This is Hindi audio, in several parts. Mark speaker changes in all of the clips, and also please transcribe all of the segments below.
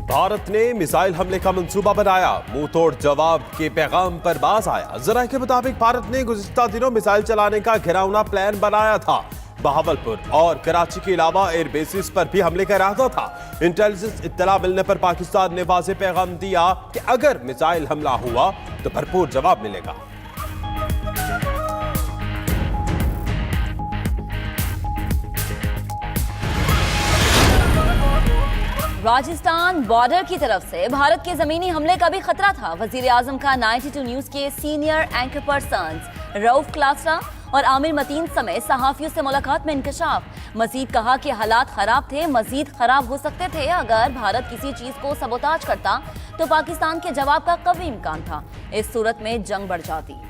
Speaker 1: भारत ने मिसाइल हमले का मंसूबा बनाया, मुंह तोड़ जवाब के पैगाम पर बाज आया। जराये के मुताबिक भारत ने गुज़िश्ता दिनों मिसाइल चलाने का घिनौना प्लान बनाया था। बहावलपुर और कराची के अलावा एयर बेसिस पर भी हमले का इरादा था। इंटेलिजेंस इत्तला मिलने पर पाकिस्तान ने वाज़ेह पैगाम दिया कि अगर मिसाइल हमला हुआ तो भरपूर जवाब मिलेगा।
Speaker 2: राजस्थान बॉर्डर की तरफ से भारत के जमीनी हमले का भी खतरा था। वजीर आजम का 92 न्यूज के senior anchor persons Rauf Klasra और आमिर मतीन समेत सहाफियों से मुलाकात में इंकशाफ। मजीद कहा कि हालात खराब थे, मजीद खराब हो सकते थे। अगर भारत किसी चीज को सबोताज करता तो पाकिस्तान के जवाब का कभी इम्कान था। इस सूरत में जंग बढ़ जाती।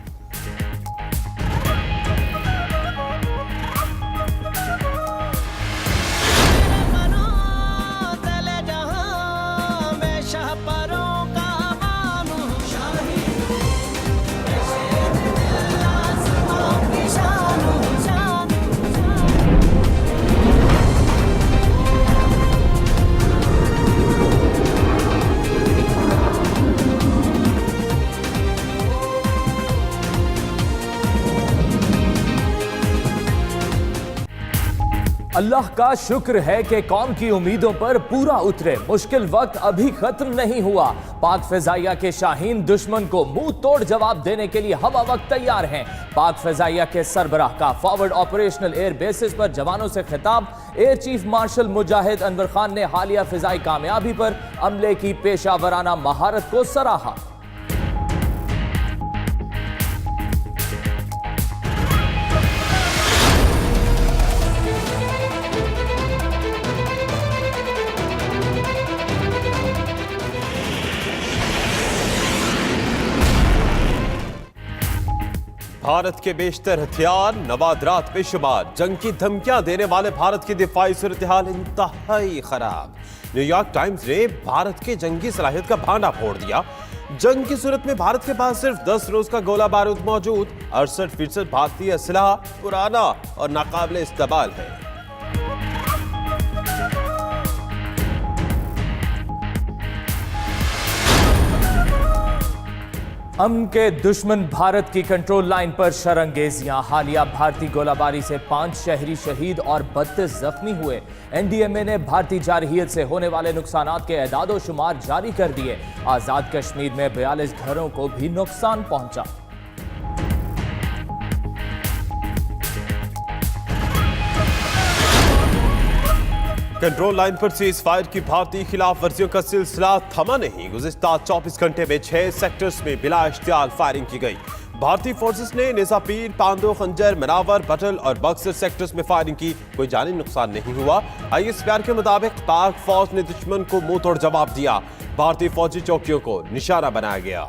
Speaker 3: अल्लाह का शुक्र है कि कौम की उम्मीदों पर पूरा उतरे। मुश्किल वक्त अभी खत्म नहीं हुआ। पाक फिजाइया के शाहीन दुश्मन को मुंह तोड़ जवाब देने के लिए हवा वक्त तैयार हैं। पाक फिजाइया के सरबराह का फॉरवर्ड ऑपरेशनल एयर बेसिस पर जवानों से खिताब। एयर चीफ मार्शल मुजाहिद अनवर खान ने हालिया फिजाई कामयाबी पर अमले की पेशावराना महारत को सराहा।
Speaker 1: भारत के बेशतर हथियार, नवादरात बेशुमार, जंग की धमकियां देने वाले भारत की दिफाई सूरत-ए-हाल इंतहाई खराब। न्यूयॉर्क टाइम्स ने भारत के जंगी सलाहियत का भांडा फोड़ दिया। जंग की सूरत में भारत के पास सिर्फ 10 रोज का गोला बारूद मौजूद। 68% भारतीय असलहा पुराना और नाकाबिले इस्तेमाल है।
Speaker 3: अमन के दुश्मन भारत की कंट्रोल लाइन पर शरंगेजियां। हालिया भारतीय गोलाबारी से 5 शहरी शहीद और 32 जख्मी हुए। एनडीएमए ने भारतीय जारहियत से होने वाले नुकसानात के एदादो शुमार जारी कर दिए। आजाद कश्मीर में 42 घरों को भी नुकसान पहुंचा।
Speaker 1: कंट्रोल लाइन पर सीज फायर की भारतीय खिलाफ वर्जियों का सिलसिला थमा नहीं। गुज़िश्ता 24 घंटे में 6 सेक्टर्स में बिला इश्तियाल फायरिंग की गई। भारतीय फोर्सेस ने निज़ापीर, पांदो, खंजर, मनावर, बटल और बक्सर सेक्टर्स में फायरिंग की। कोई जानी नुकसान नहीं हुआ। ISPR के मुताबिक पाक फौज ने दुश्मन को मुंह तोड़ जवाब दिया। भारतीय फौजी चौकियों को निशाना बनाया गया।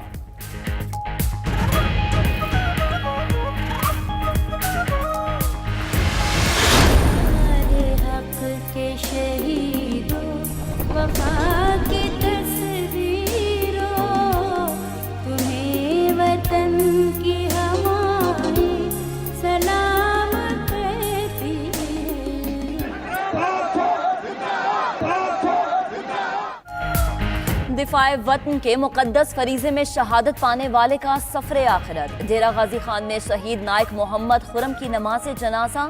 Speaker 2: दिफाए वतन के मुकद्दस फरीजे में शहादत पाने वाले का सफरे आखिरत। डेरा गाजी खान में शहीद नायक मोहम्मद खुरम की नमाज़े जनाजा।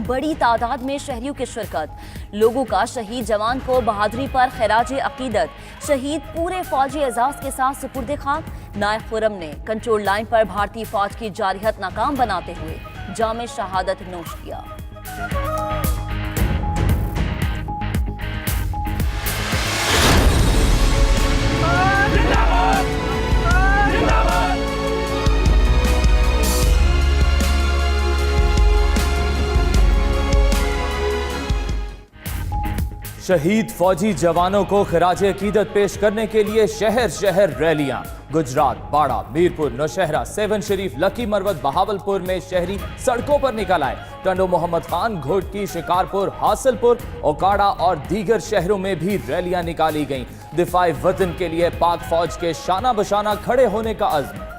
Speaker 2: बड़ी तादाद में शहरियों की शिरकत। लोगों का शहीद जवान को बहादुरी पर खैराज अकीदत। शहीद पूरे फौजी एजाज के साथ सुपुर्द खाक। नायक खुरम ने कंट्रोल लाइन पर भारतीय फौज की जारहियत नाकाम बनाते हुए जामे शहादत नोश किया।
Speaker 3: शहीद फौजी जवानों को खिराज अकीदत पेश करने के लिए शहर शहर रैलियां। गुजरात, बाड़ा, मीरपुर, नौशहरा, सेवन शरीफ, लकी मरवत, बहावलपुर में शहरी सड़कों पर निकल आए। टंडो मोहम्मद खान, घोटकी, शिकारपुर, हासिलपुर, ओकाड़ा और दीगर शहरों में भी रैलियां निकाली गईं। दिफाए वतन के लिए पाक फौज के शाना बशाना खड़े होने का अज़्म।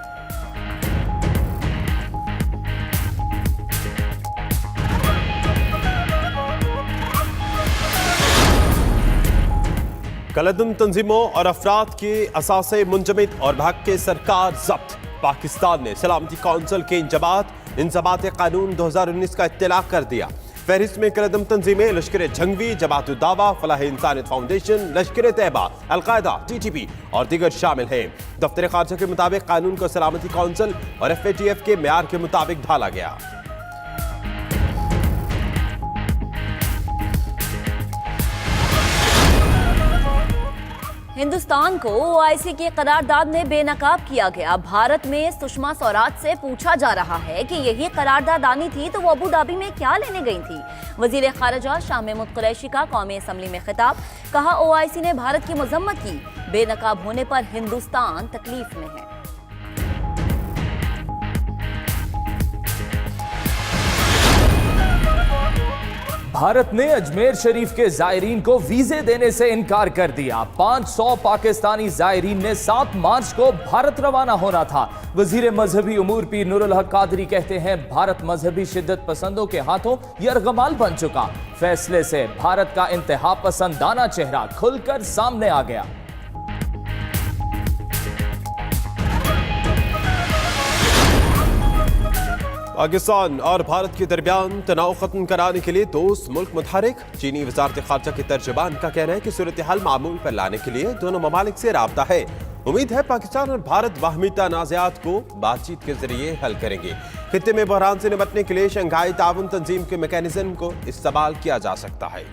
Speaker 1: कलदम तंजीमों और अफराद के असासे मुंजमद और भाग सरकार जब्त। पाकिस्तान ने सलामती कौंसिल के इंजबात कानून 2019 का इत्तलाक कर दिया। फहरिस्त में कलदम तंजीमें लश्कर जंगवी, जमात दावा, फलाह इंसानियत फाउंडेशन, लश्कर तैयबा, अलकायदा, TTP और दीगर शामिल हैं। दफ्तर खारजा के मुताबिक कानून को सलामती कौंसिल और FATF के मेयार के मुताबिक ढाला गया।
Speaker 2: हिंदुस्तान को OIC की करारदाद में बेनकाब किया गया। भारत में सुषमा स्वराज से पूछा जा रहा है कि यही करारदाद आनी थी तो वो अबू धाबी में क्या लेने गई थी। वजीर खारजा शाह महमूद कुरैशी का कौमी असम्बली में खिताब, कहा OIC ने भारत की मजम्मत की, बेनकाब होने पर हिंदुस्तान तकलीफ में है।
Speaker 3: भारत ने अजमेर शरीफ के जायरीन को वीजे देने से इनकार कर दिया। 500 पाकिस्तानी जायरीन ने 7 मार्च को भारत रवाना होना था। वजीर मजहबी उमूर पीर नूरुल हक कादरी कहते हैं, भारत मजहबी शिद्दत पसंदों के हाथों यरगमाल बन चुका। फैसले से भारत का इंतहा पसंदाना चेहरा खुलकर सामने आ गया।
Speaker 1: पाकिस्तान और भारत के दरमियान तनाव खत्म कराने के लिए दोस्त मुल्क मुतहरिक। चीनी वजारत खारजा के तर्जुमान का कहना है कि सूरत हाल मामूल पर लाने के लिए दोनों ममालिक से राब्ता है। उम्मीद है पाकिस्तान और भारत बाहमी तनाज़ात को बातचीत के जरिए हल करेंगे। खित्ते में बहरान से निपटने के लिए शंघाई ताउन तंजीम के मैकेनिज्म को इस्तेमाल किया जा सकता है।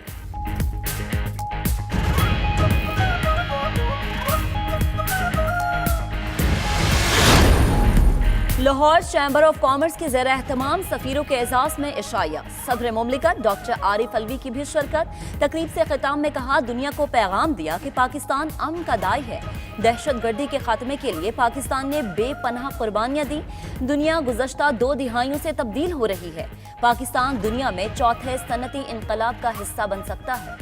Speaker 2: लाहौर चैम्बर ऑफ कॉमर्स के ज़ेर एहतमाम सफीरों के एजाज में इशाया। सदर मुमलिकत डॉक्टर आरिफ अलवी की भी शिरकत। तकरीब से खिताब में कहा, दुनिया को पैगाम दिया कि पाकिस्तान अमन का दाई है। दहशतगर्दी के खात्मे के लिए पाकिस्तान ने बेपनाह कुर्बानियां दी। दुनिया गुज़श्ता 2 दिहाइयों से तब्दील हो रही है। पाकिस्तान दुनिया में चौथे सनती इनकलाब का हिस्सा बन सकता है।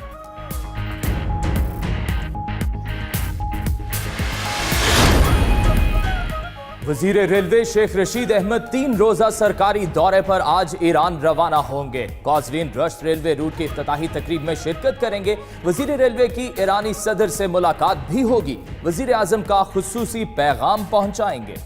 Speaker 3: वजीर रेलवे शेख रशीद अहमद 3 रोजा सरकारी दौरे पर आज ईरान रवाना होंगे। कॉजवीन रश्त रेलवे रूट की इफ्तिताही तकरीब में शिरकत करेंगे। वजीर रेलवे की ईरानी सदर से मुलाकात भी होगी। वजीर आजम का खुसूसी पैगाम पहुंचाएंगे।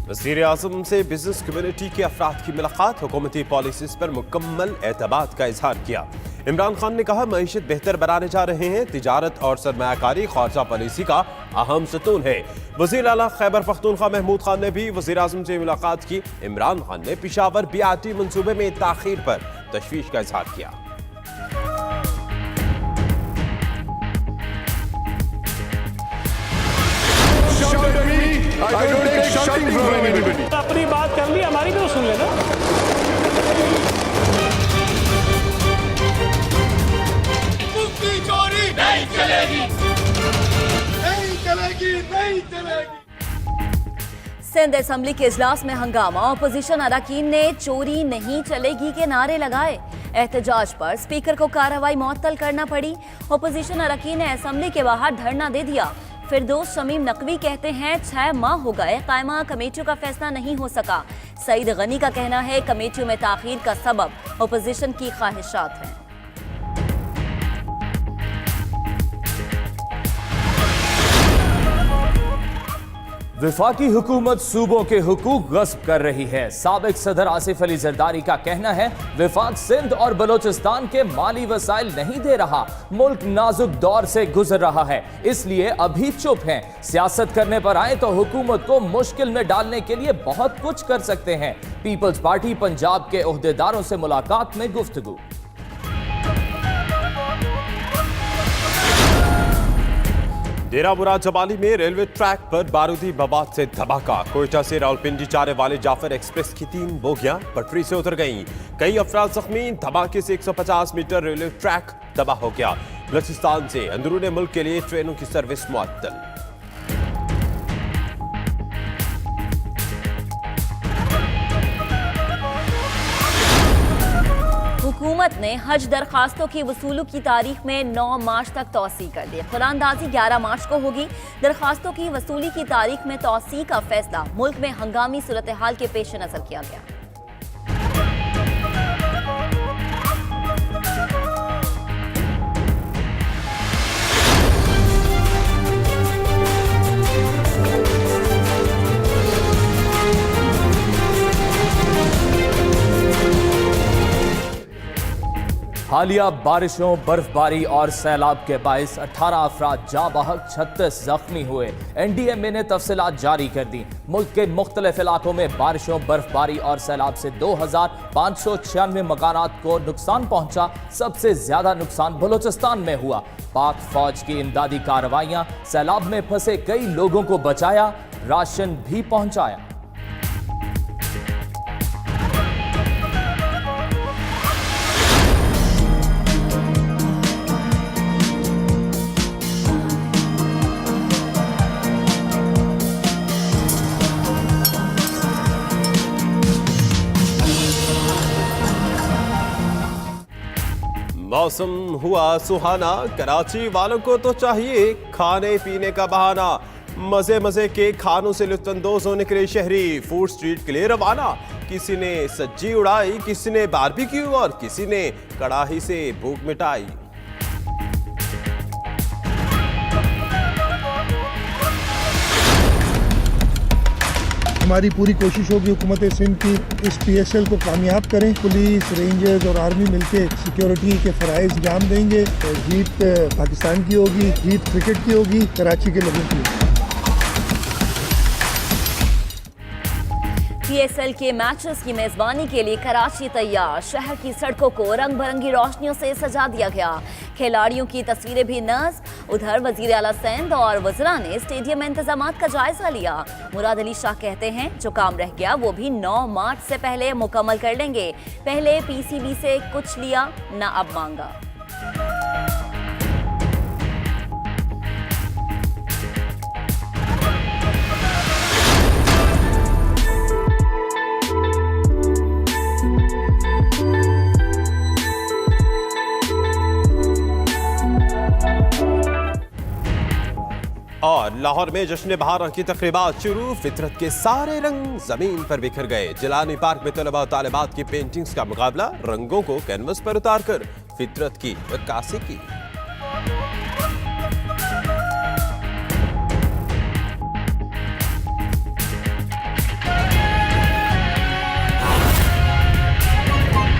Speaker 1: वज़ीर आज़म से बिजनेस कम्युनिटी के अफराद की मुलाकात। हुकूमती पॉलिसीज पर मुकम्मल एतमाद का इजहार किया। इमरान खान ने कहा, मईशत बेहतर बनाने जा रहे हैं। तिजारत और सरमायाकारी खारजा पॉलिसी का अहम सतून है। वज़ीर आला खैबर पख्तूनख्वा महमूद खान ने भी वज़ीर आज़म से मुलाकात की। इमरान खान ने पिशावर BRT मंसूबे में ताखीर पर तशवीश का इजहार किया।
Speaker 4: अपनी बात कर ली, हमारी भी तो सुन लेना।
Speaker 5: मुफ्ती चोरी नहीं चलेगी, नहीं चलेगी, नहीं चलेगी।
Speaker 2: सिंध असेंबली के इजलास में हंगामा। अपोजिशन अरकान ने चोरी नहीं चलेगी के नारे लगाए। एहतजाज पर स्पीकर को कार्रवाई मुअत्तल करना पड़ी। अपोजिशन अरकान ने असेंबली के बाहर धरना दे दिया। फिरदौस शमीम नकवी कहते हैं, 6 माह हो गए, कायमा कमेटियों का फैसला नहीं हो सका। सईद गनी का कहना है, कमेटियों में ताखीर का सबब अपोजिशन की ख्वाहिशात हैं।
Speaker 3: विफाकी हुकूमत सूबों के हुकूक गस्ब कर रही है। साबिक सदर आसिफ अली जरदारी का कहना है, विफाक सिंध और बलोचिस्तान के माली वसाइल नहीं दे रहा। मुल्क नाजुक दौर से गुजर रहा है, इसलिए अभी चुप हैं। सियासत करने पर आए तो हुकूमत को मुश्किल में डालने के लिए बहुत कुछ कर सकते हैं। पीपल्स पार्टी पंजाब के ओहदेदारों से मुलाकात में गुफ्तगू।
Speaker 1: डेरा मुराद जमाली में रेलवे ट्रैक पर बारूदी मवाद से धमाका। कोयटा से रावलपिंडी जाने वाले जाफर एक्सप्रेस की 3 बोगियां पटरी से उतर गईं। कई अफराद जख्मी। धमाके से 150 मीटर रेलवे ट्रैक तबाह हो गया। बलूचिस्तान से अंदरूनी मुल्क के लिए ट्रेनों की सर्विस मुअत्तल।
Speaker 2: हुकूमत ने हज दरखास्तों की वसूली की तारीख में 9 मार्च तक तौसी कर दी। कुरानदाजी 11 मार्च को होगी। दरखास्तों की वसूली की तारीख में तौसी का फैसला मुल्क में हंगामी सूरत हाल के पेश नजर किया गया।
Speaker 3: हालिया बारिशों, बर्फबारी और सैलाब के बायस 18 अफराद जाँ बहक, 36 जख्मी हुए। NDMA ने तफसीलात जारी कर दी। मुल्क के मुख्तलिफ इलाकों में बारिशों, बर्फबारी और सैलाब से 2596 मकानात को नुकसान पहुंचा। सबसे ज्यादा नुकसान बलूचिस्तान में हुआ। पाक फौज की इमदादी कार्रवाइयां, सैलाब में फंसे कई लोगों को बचाया, राशन भी पहुंचाया।
Speaker 1: मौसम हुआ सुहाना, कराची वालों को तो चाहिए खाने पीने का बहाना। मजे मजे के खानों से लुत्फानंदोज होने के लिए शहरी फूड स्ट्रीट के लिए रवाना। किसी ने सज्जी उड़ाई, किसी ने बारबेक्यू और किसी ने कड़ाही से भूख मिटाई।
Speaker 6: हमारी पूरी कोशिश होगी हुकूमत सिंध की इस PSL को कामयाब करें। पुलिस, रेंजर्स और आर्मी मिलकर सिक्योरिटी के फराइज अंजाम देंगे। तो जीत पाकिस्तान की होगी, जीत क्रिकेट की होगी, कराची के लोगों की।
Speaker 2: PSL के मैचेस की मेजबानी के लिए कराची तैयार। शहर की सड़कों को रंग बिरंगी रोशनियों से सजा दिया गया। खिलाड़ियों की तस्वीरें भी नस्ब। उधर वजीर आला सिंध और वज़रा ने स्टेडियम में इंतजामात का जायजा लिया। मुराद अली शाह कहते हैं जो काम रह गया वो भी 9 मार्च से पहले मुकम्मल कर लेंगे। पहले PCB से कुछ लिया न अब मांगा।
Speaker 1: और लाहौर में जश्न बहार की तकरीबात शुरू। फितरत के सारे रंग जमीन पर बिखर गए। जिलानी पार्क में तलबा और तालिबात की पेंटिंग्स का मुकाबला। रंगों को कैनवस पर उतारकर फितरत की अक्कासी की।